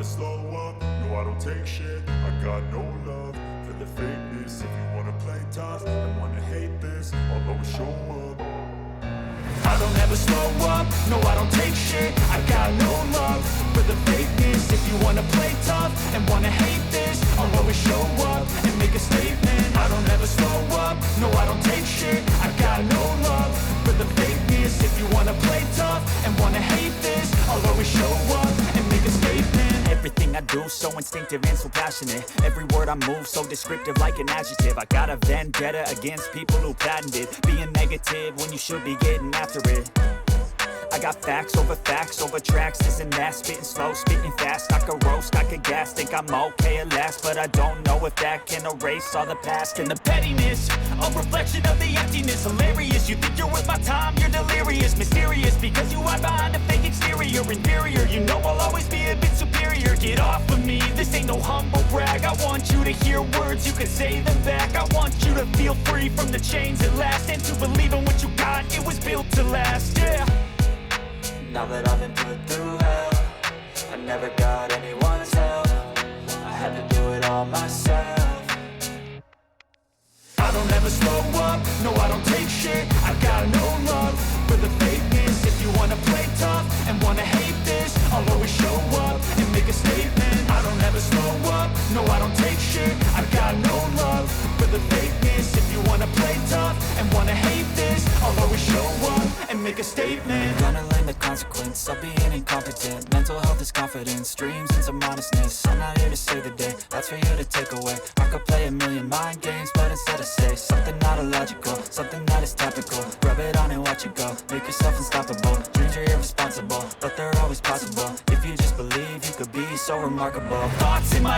slow up, no I don't take shit. I got no love for the fakeness. If you wanna play tough and wanna hate this, I'll always show up. I don't ever slow up, no I don't take shit. I got no love for the fakeness. If you wanna play tough and wanna hate this, I'll always show up and make a statement. I don't ever slow up, no I don't take shit. I got no love for the fakeness. If you wanna play tough and wanna hate this, I'll always show up and make a statement. Everything I do so instinctive and so passionate. Every word I move so descriptive like an adjective. I got a vendetta against people who patented being negative when you should be getting after it. I got facts over tracks, this and that. Spitting slow, spitting fast, I could roast, I could gas. Think I'm okay at last, but I don't know if that can erase all the past. And the pettiness, a reflection of the emptiness. Hilarious, you think you're worth my time, you're delirious. Mysterious, because you hide behind a fake exterior. Inferior, you know I'll always be a bit superior. Get off of me, this ain't no humble brag. I want you to hear words, you can say them back. I want you to feel free from the chains at last, and to believe in what you got, it was built to last, yeah. Now that I've been put through hell, I never got anyone's help. I had to do it all myself. I don't ever slow up, no I don't take shit. I got no love for the fakeness. If you wanna play tough and wanna hate this, I'll always show up and make a statement. I don't ever slow up, no I don't take shit. I got no love for the fakeness. If you wanna play tough and wanna hate this, I'll always show up and make a statement. Gonna learn the consequence of being incompetent. Mental health is confidence, dreams and some honestness. I'm not here to save the day, that's for you to take away. I could play a million mind games, but instead I say something not illogical, something that is topical. Rub it on and watch it go, make yourself unstoppable. Dreams are irresponsible, but they're always possible. If you just believe, you could be so remarkable. Thoughts in my